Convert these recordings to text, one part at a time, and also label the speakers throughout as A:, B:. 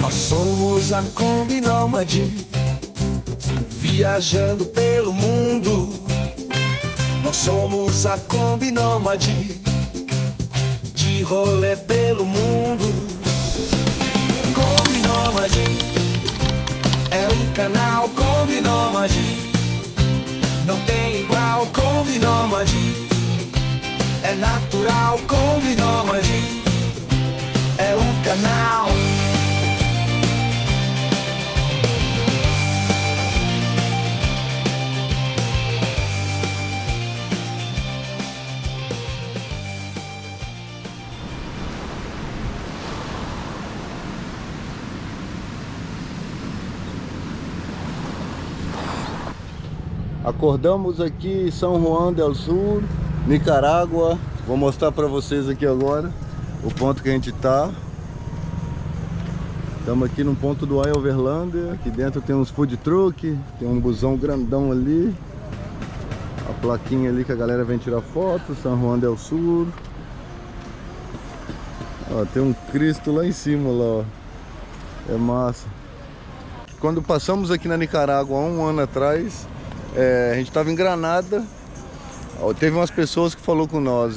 A: Nós somos a Kombi Nômade, viajando pelo mundo. Nós somos a Kombi Nômade, de rolê pelo mundo. Kombi Nômade é um canal Kombi Nômade, não tem igual. Kombi Nômade é natural. Kombi Nômade é um canal.
B: Acordamos aqui em São Juan del Sur, Nicarágua. Vou mostrar para vocês aqui agora o ponto que a gente tá. Estamos aqui no ponto do Overlander. Aqui dentro tem uns food truck, tem um busão grandão ali, a plaquinha ali que a galera vem tirar foto, São Juan del Sur. Ó, tem um Cristo lá em cima lá, ó. É massa. Quando passamos aqui na Nicarágua há um ano atrás, a gente estava em Granada. Teve umas pessoas que falou com nós,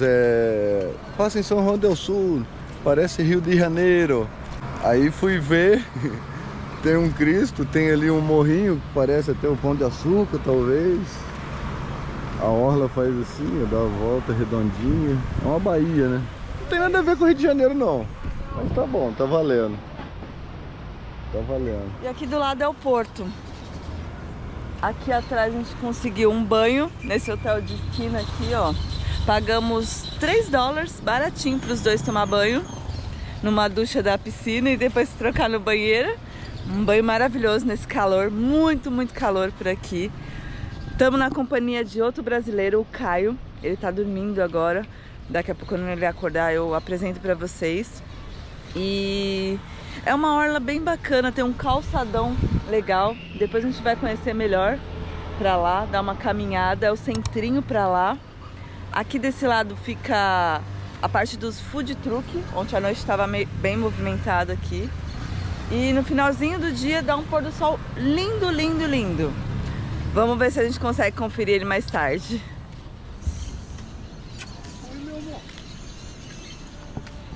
B: passa em São Juan del Sur, parece Rio de Janeiro. Aí fui ver, tem um Cristo, tem ali um morrinho que parece até o Pão de Açúcar, talvez. A orla faz assim, dá a volta redondinha. É uma baía, né? Não tem nada a ver com o Rio de Janeiro não, mas tá bom, tá valendo. Tá valendo.
C: E aqui do lado é o porto. Aqui atrás a gente conseguiu um banho nesse hotel de esquina aqui, ó. Pagamos $3, baratinho para os dois tomar banho, numa ducha da piscina e depois se trocar no banheiro. Um banho maravilhoso nesse calor, muito calor por aqui. Estamos na companhia de outro brasileiro, o Caio. Ele tá dormindo agora. Daqui a pouco, quando ele acordar, eu apresento para vocês. E é uma orla bem bacana, tem um calçadão legal. Depois a gente vai conhecer melhor pra lá, dar uma caminhada. É o centrinho pra lá. Aqui desse lado fica a parte dos food truck. Ontem à noite estava bem movimentado aqui. E no finalzinho do dia dá um pôr do sol lindo, lindo, lindo. Vamos ver se a gente consegue conferir ele mais tarde.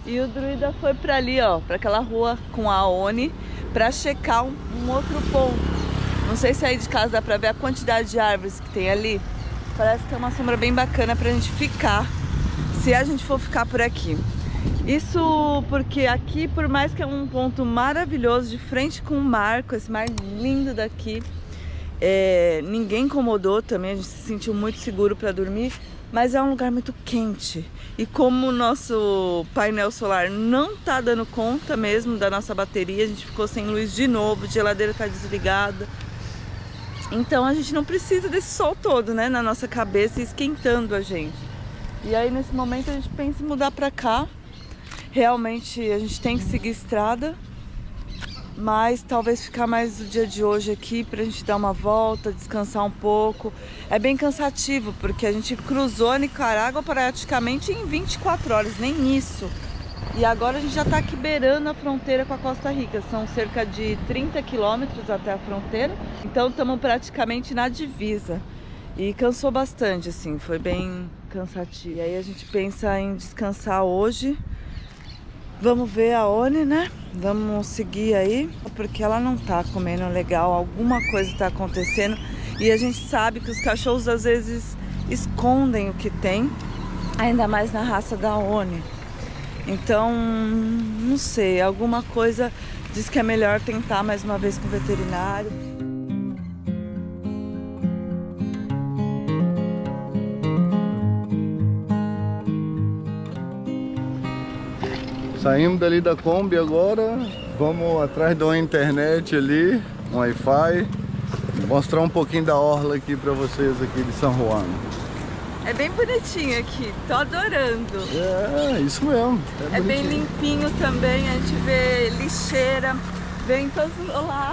C: E o druida foi pra ali, ó, pra aquela rua com a ONI, pra checar um outro ponto. Não sei se aí de casa dá pra ver a quantidade de árvores que tem ali. Parece que é uma sombra bem bacana pra gente ficar, se a gente for ficar por aqui. Isso porque aqui, por mais que é um ponto maravilhoso, de frente com o mar, com esse mar lindo daqui, ninguém incomodou também, a gente se sentiu muito seguro pra dormir. Mas é um lugar muito quente. E como o nosso painel solar não tá dando conta mesmo da nossa bateria, a gente ficou sem luz de novo, a geladeira tá desligada. Então a gente não precisa desse sol todo, né, na nossa cabeça, esquentando a gente. E aí nesse momento a gente pensa em mudar pra cá. Realmente a gente tem que seguir estrada, mas talvez ficar mais o dia de hoje aqui pra gente dar uma volta, descansar um pouco. É bem cansativo, porque a gente cruzou a Nicarágua praticamente em 24 horas, nem isso. E agora a gente já tá aqui beirando a fronteira com a Costa Rica. São cerca de 30 quilômetros até a fronteira. Então estamos praticamente na divisa. E cansou bastante, assim, foi bem cansativo. E aí a gente pensa em descansar hoje. Vamos ver a ONI, né? Vamos seguir aí, porque ela não tá comendo legal, alguma coisa tá acontecendo. E a gente sabe que os cachorros às vezes escondem o que tem, ainda mais na raça da ONI. Então, não sei, alguma coisa diz que é melhor tentar mais uma vez com o veterinário.
B: Saímos dali da Kombi agora, vamos atrás de uma internet ali, um Wi-Fi, mostrar um pouquinho da orla aqui para vocês aqui de São Juan.
C: É bem bonitinho aqui, tô adorando.
B: É, isso mesmo.
C: É bem limpinho também, a gente vê lixeira, vem todos lá,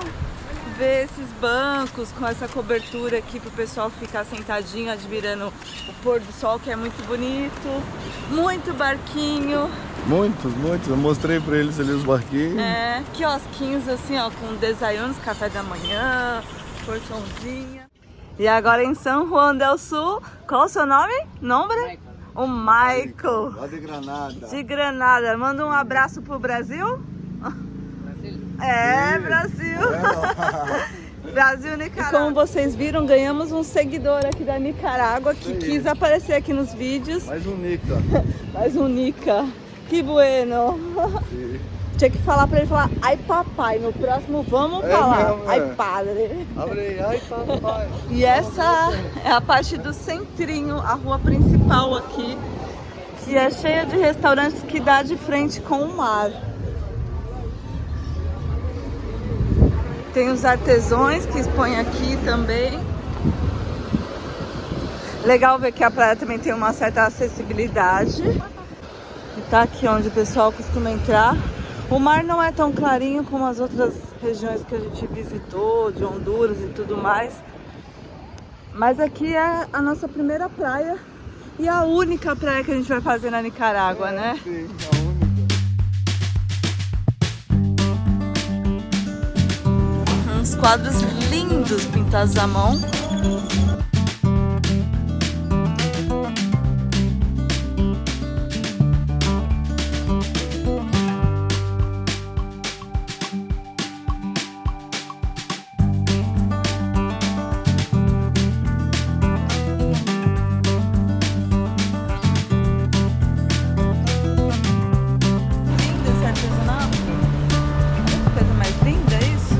C: ver esses bancos com essa cobertura aqui pro pessoal ficar sentadinho admirando o pôr do sol, que é muito bonito. Muito barquinho.
B: Muitos. Eu mostrei pra eles ali os barquinhos.
C: É, quiosquinhos assim, ó, com desayunos, café da manhã, porçãozinha. E agora em São Juan del Sul, qual o seu nome? Michael. O Michael.
B: Lá de Granada.
C: De Granada. Manda um abraço pro Brasil. É, Brasil! Brasil, Nicarágua. E como vocês viram, ganhamos um seguidor aqui da Nicarágua que quis aparecer aqui nos vídeos.
B: Mais um Nica.
C: Mais um Nica. Que bueno!
B: Sim.
C: Tinha que falar pra ele falar, ai papai, no próximo vamos falar,
B: mesmo,
C: ai padre.
B: Abre aí, ai papai.
C: E essa é a parte do centrinho, a rua principal aqui, que é cheia de restaurantes que dá de frente com o mar. Tem os artesãos que expõem aqui também. Legal ver que a praia também tem uma certa acessibilidade. E tá aqui onde o pessoal costuma entrar. O mar não é tão clarinho como as outras regiões que a gente visitou, de Honduras e tudo mais. Mas aqui é a nossa primeira praia e a única praia que a gente vai fazer na Nicarágua, né?
B: Sim, a única.
C: Uns quadros lindos pintados à mão. Lindo esse artesanato. Olha que coisa mais linda isso.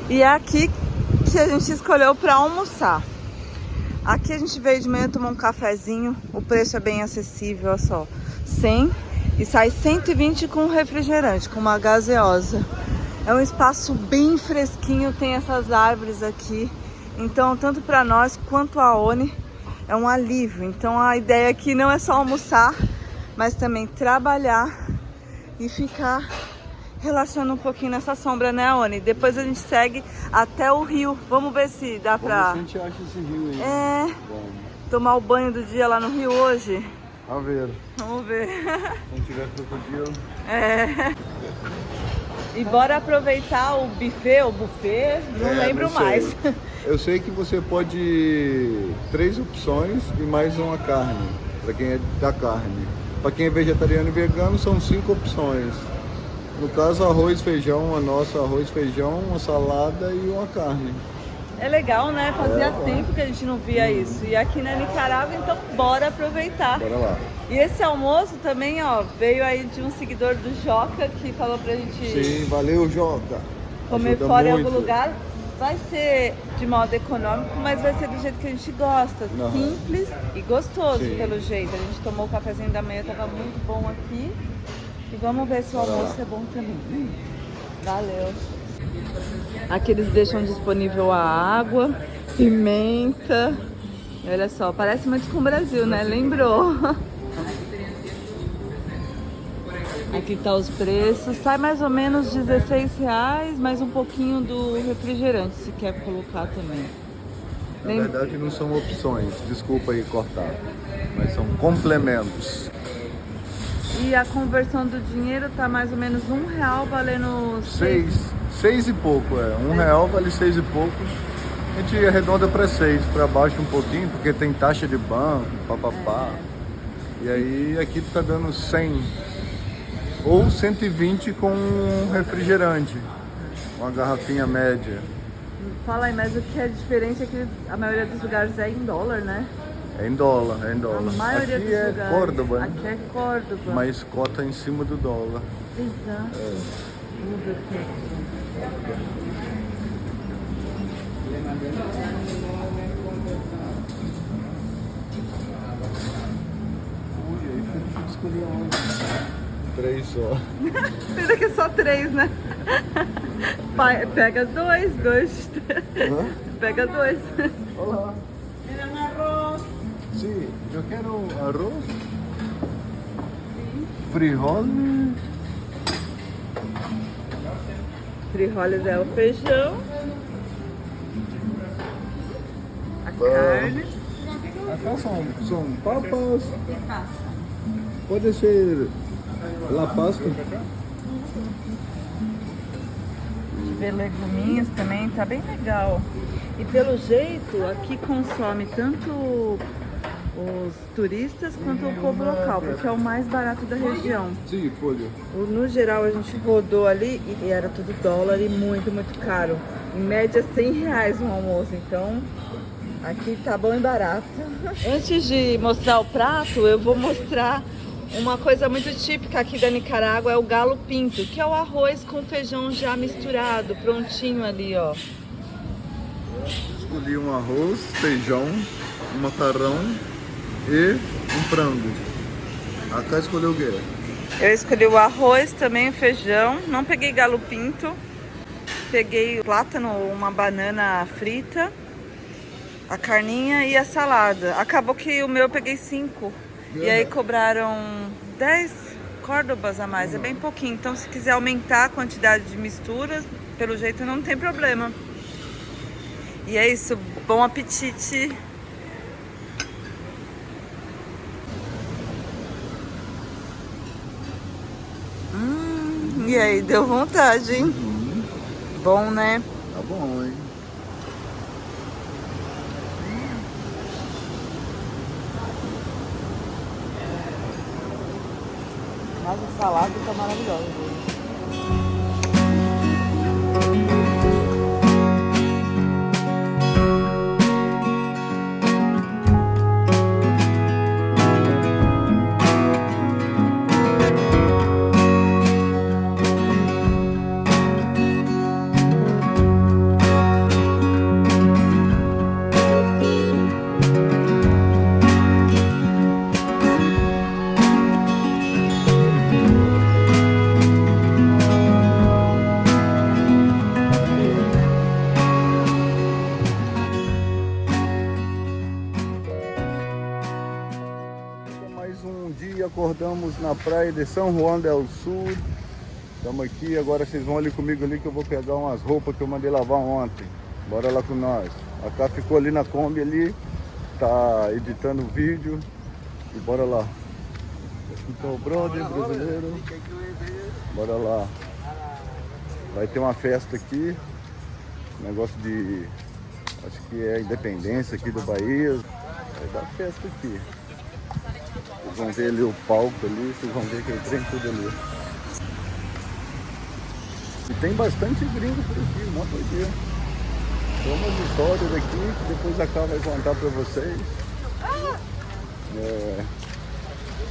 C: E é aqui que a gente escolheu para almoçar. Aqui a gente veio de manhã tomar um cafezinho. O preço é bem acessível, olha só. 100 e sai 120 com refrigerante, com uma gaseosa. É um espaço bem fresquinho, tem essas árvores aqui. Então, tanto para nós quanto a ONI, é um alívio. Então, a ideia aqui não é só almoçar, mas também trabalhar e ficar relaxando um pouquinho nessa sombra, né, Oni? Depois a gente segue até o rio. Vamos ver se dá pra...
B: Como a gente acha esse rio aí?
C: É,
B: Bom,
C: tomar o banho do dia lá no rio hoje.
B: a ver.
C: Vamos ver.
B: Se não tiver crocodilo.
C: É. E bora aproveitar o buffet, não lembro
B: não sei.
C: mais.
B: Eu sei que você pode 3 opções e mais uma carne, para quem é da carne. Para quem é vegetariano e vegano são 5 opções. No caso, arroz, feijão, a nossa arroz, feijão, uma salada e uma carne.
C: É legal, né? Fazia tempo que a gente não via isso. E aqui na Nicarágua, então bora aproveitar.
B: Bora lá.
C: E esse almoço também, ó, veio aí de um seguidor do Joca que falou pra gente
B: Sim, valeu, Joca.
C: comer
B: Ajuda
C: fora em
B: muito.
C: algum lugar. Vai ser de modo econômico, mas vai ser do jeito que a gente gosta.
B: Aham.
C: Simples e gostoso,
B: Sim.
C: pelo jeito. A gente tomou o cafezinho da manhã, tava muito bom aqui. E vamos ver se o
B: Bora lá.
C: almoço é bom também. Valeu. Aqui eles deixam disponível a água, pimenta. E olha só, parece muito com o Brasil, né? Lembrou? Aqui tá os preços. Sai mais ou menos R$16, mais um pouquinho do refrigerante, se quer colocar também.
B: Na verdade, não são opções, desculpa aí cortar, mas são complementos.
C: E a conversão do dinheiro tá mais ou menos R$1 valendo
B: 6 e pouco, é. R$1 vale 6 e poucos. A gente arredonda para 6, para baixo um pouquinho, porque tem taxa de banco, papapá. E aí aqui tá dando 100 ou 120 com refrigerante, uma garrafinha média.
C: Fala aí, mas o que é diferente é que a maioria dos lugares é em dólar, né?
B: É em dólar, é em dólar.
C: A maioria
B: Aqui
C: dos
B: é
C: lugares.
B: Córdoba, né?
C: Aqui é Córdoba.
B: Mas cota em cima do dólar.
C: Exato. Vamos ver aqui.
B: Ui, aí fica difícil escolher onde. 3 só.
C: Pena que é só 3, né? Pega 2.
B: Hã?
C: Pega 2.
B: Olá. Sim, eu quero arroz. Frijol.
C: Frijoles é o feijão. A carne.
B: Acá são papas. Pode ser la pasta.
C: Ver leguminhos também, tá bem legal. E pelo jeito, aqui consome tanto os turistas quanto o povo local, porque é o mais barato da região.
B: Sim, folha.
C: No geral, a gente rodou ali e era tudo dólar e muito, muito caro. Em média, R$100 um almoço, então aqui tá bom e barato. Antes de mostrar o prato, eu vou mostrar uma coisa muito típica aqui da Nicarágua, é o galo pinto, que é o arroz com feijão já misturado, prontinho ali, ó.
B: Escolhi um arroz, feijão, um macarrão e um frango. A Cá escolheu o quê?
C: Eu escolhi o arroz, também o feijão, não peguei galo pinto, peguei plátano, uma banana frita, a carninha e a salada. Acabou que o meu eu peguei 5 e aí cobraram 10 córdobas a mais, é bem pouquinho. Então se quiser aumentar a quantidade de misturas, pelo jeito não tem problema. E é isso, bom apetite! E aí, deu vontade, hein? Bom, né?
B: Tá bom, hein?
C: Mas a salada tá maravilhosa.
B: Mais um dia, acordamos na praia de São Juan del Sur. Estamos aqui, agora vocês vão ali comigo ali que eu vou pegar umas roupas que eu mandei lavar ontem. Bora lá com nós. A Cá ficou ali na Kombi ali, tá editando o vídeo e bora lá. Então, brother brasileiro, bora lá. Vai ter uma festa aqui, negócio de, acho que é a independência aqui do Bahia. Vai dar festa aqui. Vocês vão ver ali o palco ali, vocês vão ver aquele trem tudo ali. E tem bastante gringo por aqui, um monte de. Tem umas histórias aqui que depois a Cá vai contar pra vocês.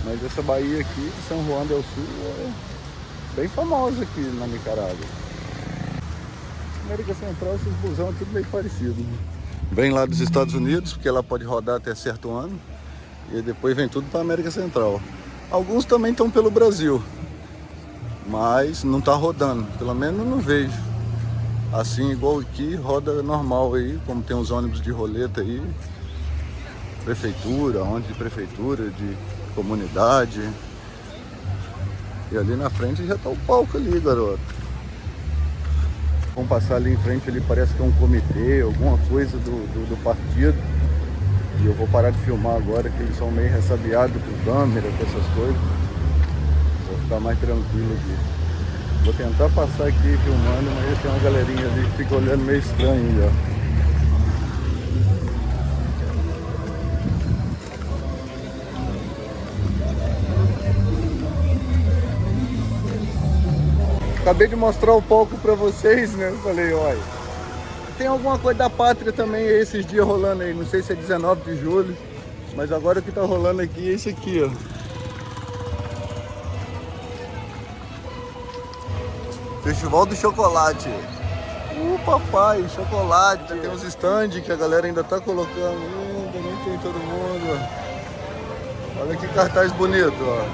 B: Mas essa Bahia aqui, São Juan del Sur, é bem famosa aqui na Nicarágua. América Central, esses busão é tudo meio parecido. Vem lá dos Estados Unidos, porque ela pode rodar até certo ano. E depois vem tudo para América Central. Alguns também estão pelo Brasil, mas não está rodando, pelo menos eu não vejo. Assim, igual aqui, roda normal aí, como tem os ônibus de roleta aí. Prefeitura, onde de prefeitura, de comunidade. E ali na frente já está o palco ali, garoto. Vamos passar ali em frente, ali parece que é um comitê, alguma coisa do partido. E eu vou parar de filmar agora, que eles são meio ressabiados com câmera, com essas coisas. Vou ficar mais tranquilo aqui. Vou tentar passar aqui filmando, mas tem uma galerinha ali que fica olhando meio estranho já. Acabei de mostrar o palco pra vocês, né? Eu falei, olha, tem alguma coisa da pátria também esses dias rolando aí. Não sei se é 19 de julho, mas agora o que tá rolando aqui é esse aqui, ó. Festival do Chocolate. Papai, chocolate. Tem uns stands que a galera ainda tá colocando ainda, nem tem todo mundo. Olha que cartaz bonito, ó.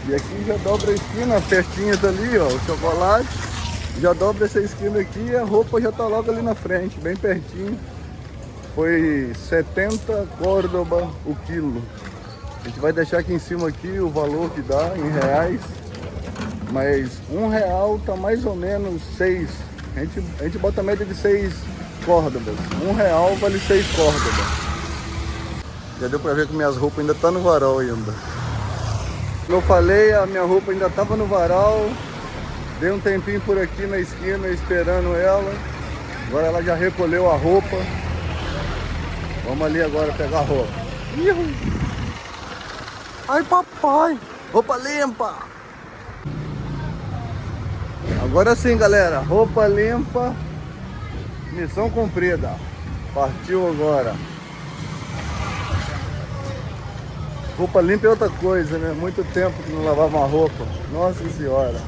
B: E aqui já dobra a esquina, as festinhas ali, ó, o chocolate. Já dobra essa esquina aqui e a roupa já tá logo ali na frente, bem pertinho. Foi 70 Córdoba o quilo. A gente vai deixar aqui em cima aqui o valor que dá em reais. Mas R$1 tá mais ou menos 6. A gente bota a média de 6 Córdobas. R$1 vale 6 Córdobas. Já deu pra ver que minhas roupas ainda tá no varal ainda. Como eu falei, a minha roupa ainda tava no varal. Dei um tempinho por aqui na esquina esperando ela. Agora ela já recolheu a roupa. Vamos ali agora pegar a roupa. Ihu. Ai, papai! Roupa limpa! Agora sim, galera. Roupa limpa. Missão cumprida. Partiu agora. Roupa limpa é outra coisa, né? Muito tempo que não lavava uma roupa. Nossa senhora.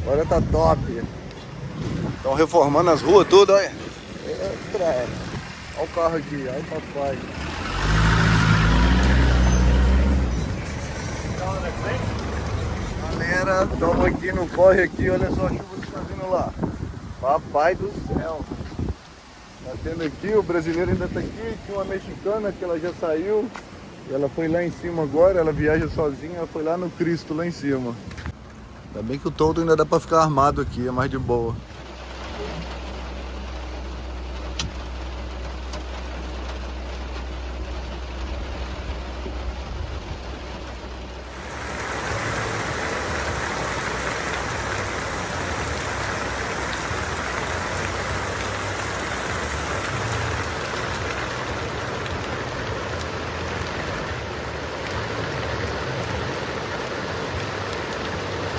B: Agora tá top. Estão reformando as ruas tudo, olha. Olha o carro aqui, olha o papai. Galera, estamos aqui no corre aqui, olha só a chuva que está vindo lá. Papai do céu. Tá tendo aqui, o brasileiro ainda tá aqui, tinha uma mexicana que ela já saiu. Ela foi lá em cima agora, ela viaja sozinha, ela foi lá no Cristo, lá em cima. Ainda bem que o toldo ainda dá pra ficar armado aqui, é mais de boa.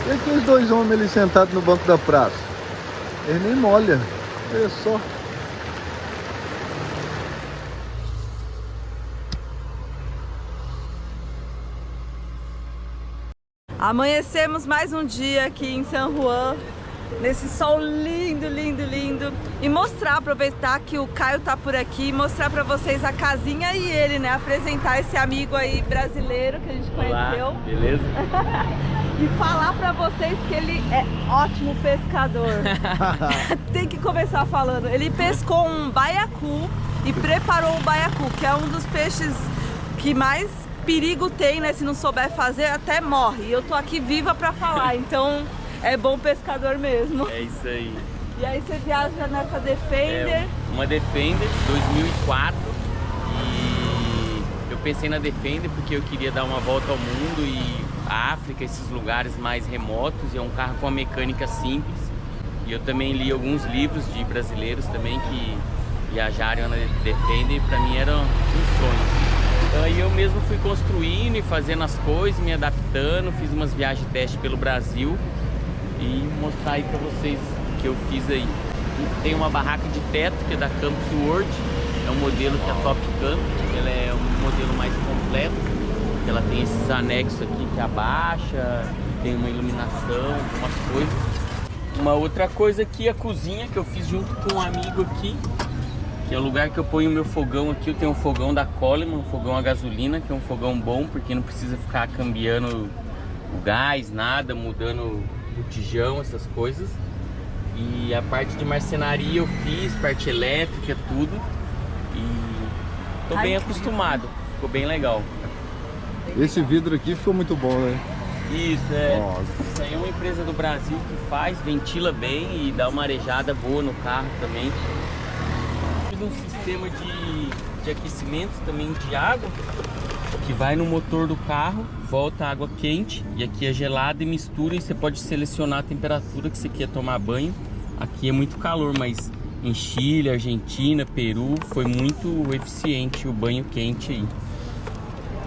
B: E aqueles dois homens ali sentados no banco da praça? Eles nem molham. Olha só.
C: Amanhecemos mais um dia aqui em San Juan, nesse sol lindo, lindo, lindo. E aproveitar que o Caio tá por aqui, mostrar pra vocês a casinha e ele, né? Apresentar esse amigo aí brasileiro que a gente conheceu.
D: Olá, beleza?
C: E falar pra vocês que ele é ótimo pescador. Tem que começar falando. Ele pescou um baiacu e preparou o baiacu, que é um dos peixes que mais perigo tem, né? Se não souber fazer, até morre. E eu tô aqui viva pra falar, então é bom pescador mesmo.
D: É isso aí.
C: E aí você viaja nessa Defender?
D: Uma Defender 2004 e eu pensei na Defender porque eu queria dar uma volta ao mundo e a África, esses lugares mais remotos, e é um carro com uma mecânica simples. E eu também li alguns livros de brasileiros também que viajaram na Defender e pra mim era um sonho. Aí eu mesmo fui construindo e fazendo as coisas, me adaptando, fiz umas viagens de teste pelo Brasil e mostrar aí pra vocês o que eu fiz aí. Tem uma barraca de teto que é da Campus World, é um modelo que a Top Camp, ela é um modelo mais completo, ela tem esses anexos aqui que abaixa, tem uma iluminação, algumas coisas. Uma outra coisa aqui, a cozinha que eu fiz junto com um amigo aqui, que é o lugar que eu ponho o meu fogão aqui. Eu tenho um fogão da Coleman, um fogão a gasolina, que é um fogão bom, porque não precisa ficar cambiando o gás, nada, mudando botijão, essas coisas. E a parte de marcenaria eu fiz, parte elétrica, tudo. E tô bem acostumado, ficou bem legal.
B: Esse vidro aqui ficou muito bom, né?
D: Isso, isso aí é uma empresa do Brasil que faz, ventila bem e dá uma arejada boa no carro também. Fiz um sistema de aquecimento também de água, que vai no motor do carro, volta a água quente e aqui é gelada e mistura, e você pode selecionar a temperatura que você quer tomar banho. Aqui é muito calor, mas em Chile, Argentina, Peru foi muito eficiente o banho quente aí.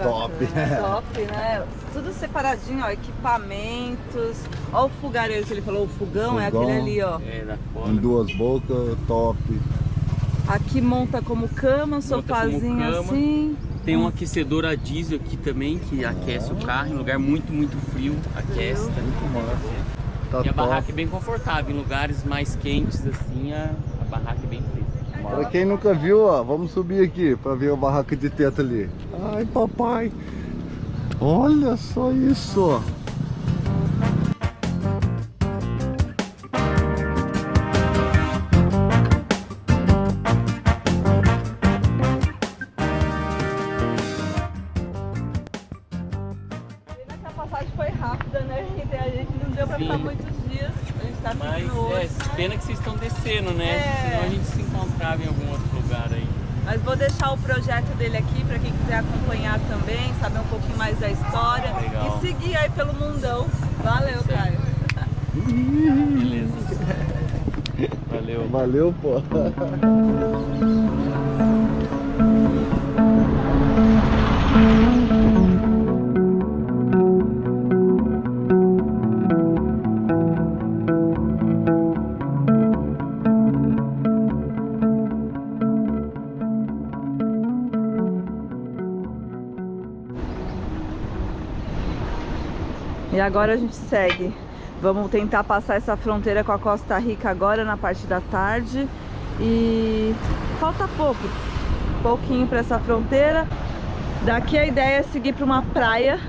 B: Top.
C: Top, né? Tudo separadinho, ó, equipamentos. Ó o fogareiro que ele falou, o fogão é aquele ali, ó.
D: É, da
B: Em
D: Coleman.
B: 2 bocas, top.
C: Aqui monta como cama, um sofazinho
D: como cama.
C: assim.
D: Tem um aquecedor a diesel aqui também, que aquece o carro em lugar muito, muito frio, aquece também.
B: Muito massa. Tá
D: E a
B: top.
D: barraca é bem confortável, em lugares mais quentes assim, a barraca é bem fresca.
B: Pra quem nunca viu, ó, vamos subir aqui pra ver a barraca de teto ali. Ai, papai. Olha só isso, ó.
C: ainda. A gente não deu pra ficar muitos dias. A gente tá
D: Mas
C: seguindo hoje.
D: pena que vocês estão descendo, né?
C: É.
D: Senão a gente se encontrava em algum outro lugar aí.
C: Mas vou deixar o projeto dele aqui para quem quiser acompanhar também, saber um pouquinho mais da história.
D: Legal.
C: E seguir aí pelo mundão. Valeu,
D: Isso aí.
C: Caio.
D: Beleza. Valeu.
B: Valeu, pô.
C: E agora a gente segue. Vamos tentar passar essa fronteira com a Costa Rica agora na parte da tarde. E falta pouquinho para essa fronteira. Daqui a ideia é seguir para uma praia.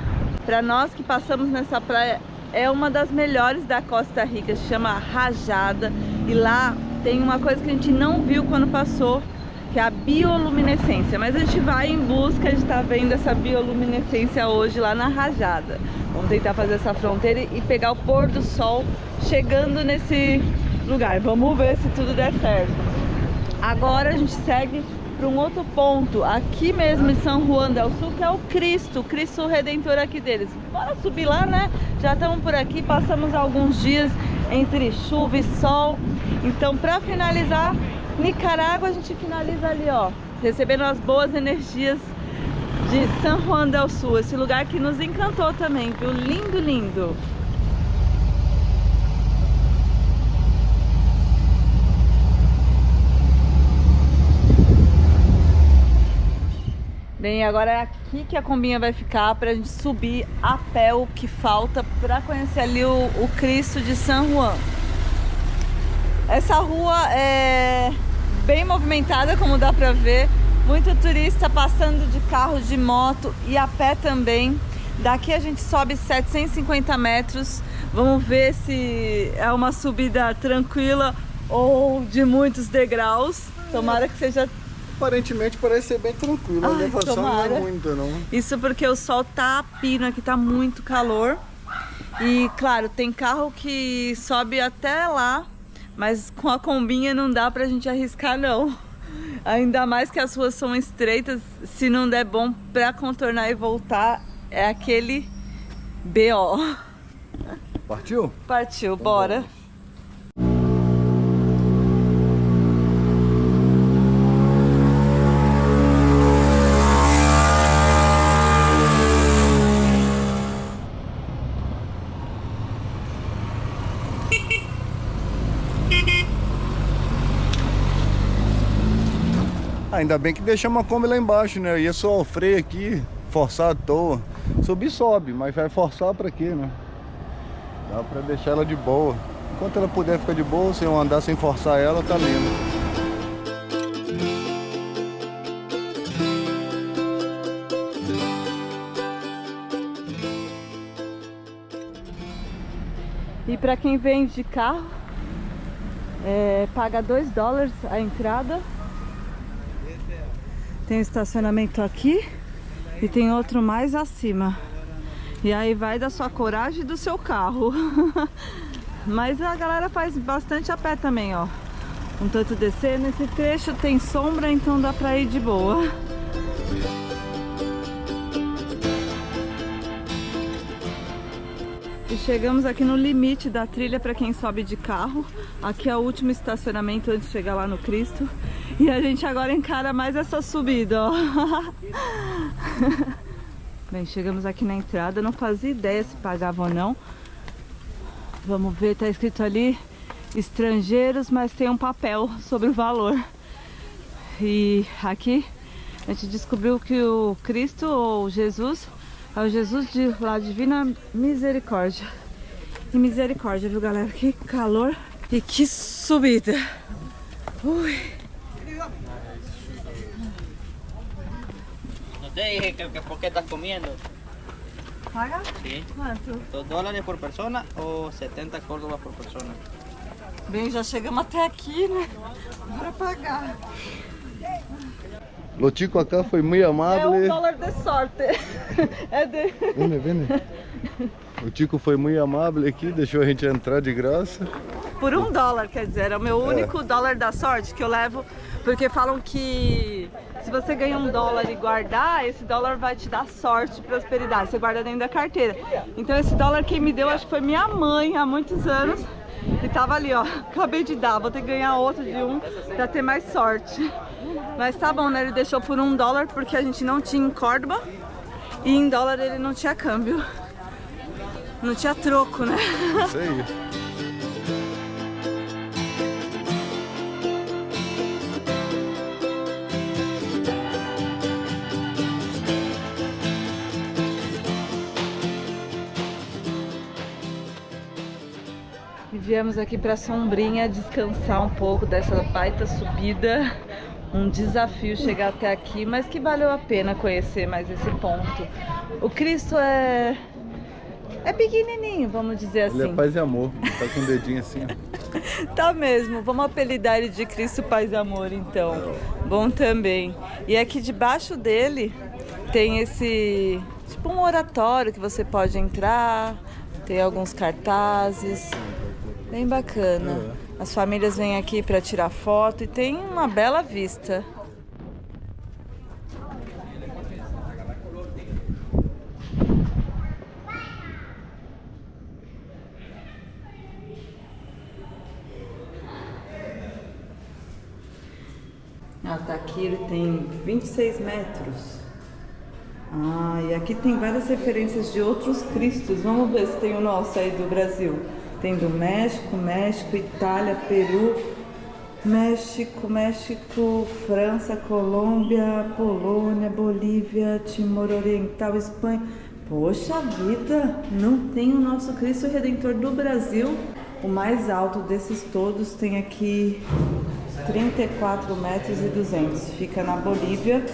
C: Para nós que passamos nessa praia, é uma das melhores da Costa Rica, se chama Rajada. E lá tem uma coisa que a gente não viu quando passou, que é a bioluminescência. Mas a gente vai em busca de estar vendo essa bioluminescência hoje lá na Rajada. Vamos tentar fazer essa fronteira e pegar o pôr do sol chegando nesse lugar. Vamos ver se tudo der certo. Agora a gente segue para um outro ponto, aqui mesmo em São Juan del Sul, que é o Cristo Redentor aqui deles. Bora subir lá, né? Já estamos por aqui, passamos alguns dias entre chuva e sol. Então, para finalizar Nicarágua, a gente finaliza ali, ó, recebendo as boas energias de São Juan del Sul, esse lugar que nos encantou também, viu? Lindo, lindo. Bem, agora é aqui que a combinha vai ficar pra gente subir a pé o que falta pra conhecer ali o Cristo de São Juan. Essa rua é bem movimentada, como dá pra ver. Muito turista passando de carro, de moto e a pé também. Daqui a gente sobe 750 metros. Vamos ver se é uma subida tranquila ou de muitos degraus. Tomara que seja...
B: Aparentemente parece ser bem tranquilo, a
C: Ai,
B: elevação não
C: tomara.
B: é muita, não.
C: Isso porque o sol tá a pino, aqui tá muito calor. E claro, tem carro que sobe até lá, mas com a combinha não dá pra gente arriscar não. Ainda mais que as ruas são estreitas, se não der bom pra contornar e voltar, é aquele BO.
B: Partiu?
C: Partiu, bora.
B: Ainda bem que deixamos a Kombi lá embaixo, né? Eu ia só o freio aqui, forçar à toa. Subir sobe, mas vai forçar pra quê, né? Dá pra deixar ela de boa. Enquanto ela puder ficar de boa, se eu andar sem forçar ela, tá lindo.
C: E pra quem vem de carro, paga $2 a entrada. Tem estacionamento aqui e tem outro mais acima. E aí vai da sua coragem e do seu carro. Mas a galera faz bastante a pé também, ó. Um tanto descer. Nesse trecho tem sombra, então dá pra ir de boa. E chegamos aqui no limite da trilha para quem sobe de carro. Aqui é o último estacionamento antes de chegar lá no Cristo. E a gente agora encara mais essa subida, ó. Bem, chegamos aqui na entrada. Não fazia ideia se pagava ou não. Vamos ver, tá escrito ali estrangeiros, mas tem um papel sobre o valor. E aqui a gente descobriu que o Cristo ou Jesus é o Jesus de lá, Divina Misericórdia. E misericórdia, viu, galera? Que calor e que subida. Ui.
E: No te dije que por qué estás comiendo.
C: Paga?
E: Sí.
C: Quanto?
E: $2 por persona o 70 córdobas por persona.
C: Bem, já chegamos até aqui, né? Bora pagar.
B: Lo chico acá foi muito
C: É
B: amável.
C: $1 de sorte. É de...
B: Vem. O Tico foi muito amável aqui, deixou a gente entrar de graça.
C: Por $1, quer dizer, é o meu único dólar da sorte que eu levo, porque falam que se você ganha $1 e guardar, esse dólar vai te dar sorte e prosperidade. Você guarda dentro da carteira. Então esse dólar quem me deu, acho que foi minha mãe há muitos anos. E tava ali, ó, acabei de dar, vou ter que ganhar outro de um pra ter mais sorte. Mas tá bom, né? Ele deixou por $1 porque a gente não tinha em Córdoba e em dólar ele não tinha câmbio. Não tinha troco, né?
B: Isso aí.
C: E viemos aqui pra Sombrinha descansar um pouco dessa baita subida. Um desafio chegar até aqui, mas que valeu a pena conhecer mais esse ponto. O Cristo é pequenininho, vamos dizer assim.
B: Ele é paz e amor, tá com o dedinho assim, ó.
C: Tá mesmo, vamos apelidar ele de Cristo Paz e Amor, então. Bom também. E aqui debaixo dele tem esse, tipo um oratório que você pode entrar, tem alguns cartazes, bem bacana. As famílias vêm aqui para tirar foto e tem uma bela vista. Tá aqui, ele tem 26 metros. E aqui tem várias referências de outros cristos. Vamos ver se tem o nosso aí do Brasil. Tem do México, Itália, Peru, México, França, Colômbia, Polônia, Bolívia, Timor Oriental, Espanha. Poxa vida, não tem o nosso Cristo Redentor do Brasil. O mais alto desses todos tem aqui 34,2 metros. Fica na Bolívia.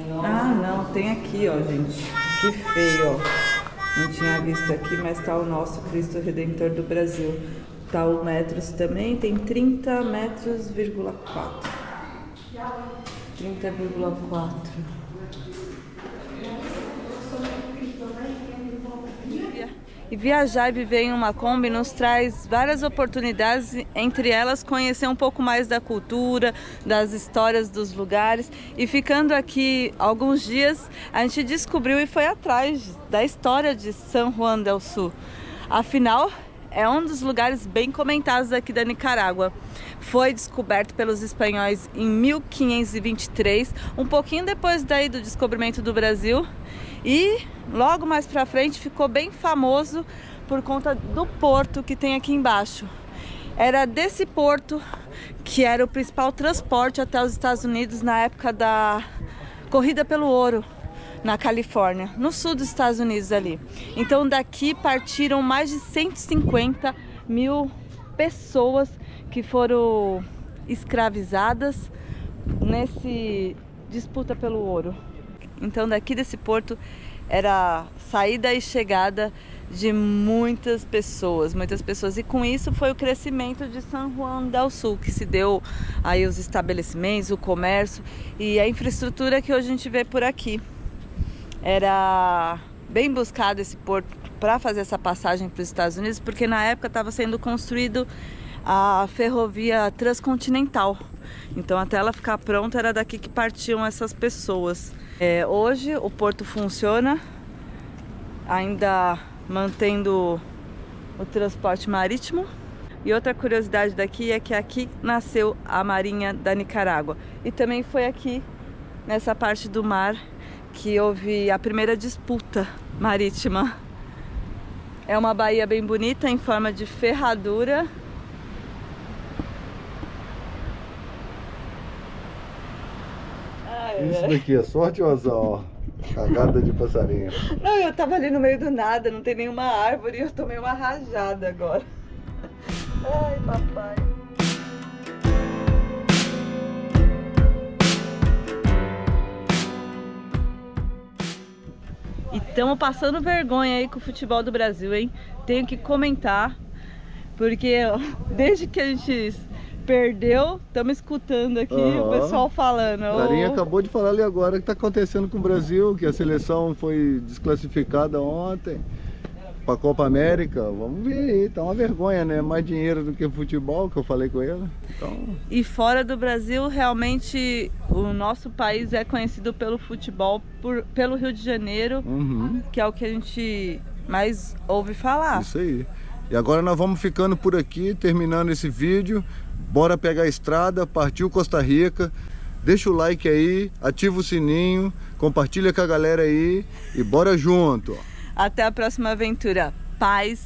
C: Não, tem aqui, ó, gente. Que feio, ó. Não tinha visto aqui, mas tá o nosso Cristo Redentor do Brasil. Tá o metros também, tem 30,4 metros. 30,4. E viajar e viver em uma Kombi nos traz várias oportunidades, entre elas conhecer um pouco mais da cultura, das histórias dos lugares. E ficando aqui alguns dias, a gente descobriu e foi atrás da história de San Juan del Sur. Afinal, é um dos lugares bem comentados aqui da Nicarágua. Foi descoberto pelos espanhóis em 1523, um pouquinho depois daí do descobrimento do Brasil. E logo mais pra frente ficou bem famoso por conta do porto que tem aqui embaixo. Era desse porto que era o principal transporte até os Estados Unidos na época da corrida pelo ouro na Califórnia, no sul dos Estados Unidos ali. Então daqui partiram mais de 150 mil pessoas que foram escravizadas nesse disputa pelo ouro. Então daqui desse porto era saída e chegada de muitas pessoas. E com isso foi o crescimento de San Juan del Sur, que se deu aí os estabelecimentos, o comércio e a infraestrutura que hoje a gente vê por aqui. Era bem buscado esse porto para fazer essa passagem para os Estados Unidos, porque na época estava sendo construído a ferrovia transcontinental. Então até ela ficar pronta era daqui que partiam essas pessoas. Hoje o porto funciona, ainda mantendo o transporte marítimo. E outra curiosidade daqui é que aqui nasceu a Marinha da Nicarágua. E também foi aqui, nessa parte do mar, que houve a primeira disputa marítima. É uma baía bem bonita, em forma de ferradura.
B: Isso daqui é sorte ou azar, ó? Cagada de passarinho.
C: Não, eu tava ali no meio do nada, não tem nenhuma árvore e eu tomei uma rajada agora. Ai, papai. E estamos passando vergonha aí com o futebol do Brasil, hein? Tenho que comentar, porque desde que a gente perdeu, estamos escutando aqui o pessoal falando.
B: O Carinha acabou de falar ali agora o que está acontecendo com o Brasil, que a seleção foi desclassificada ontem para a Copa América. Vamos ver aí, tá uma vergonha, né? Mais dinheiro do que futebol, que eu falei com ele. Então...
C: E fora do Brasil, realmente o nosso país é conhecido pelo futebol, pelo Rio de Janeiro, que é o que a gente mais ouve falar.
B: Isso aí. E agora nós vamos ficando por aqui, terminando esse vídeo. Bora pegar a estrada, partiu Costa Rica. Deixa o like aí, ativa o sininho, compartilha com a galera aí e bora junto.
C: Até a próxima aventura. Paz,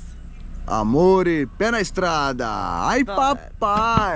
B: amor e pé na estrada. Ai,
C: bora.
B: papai!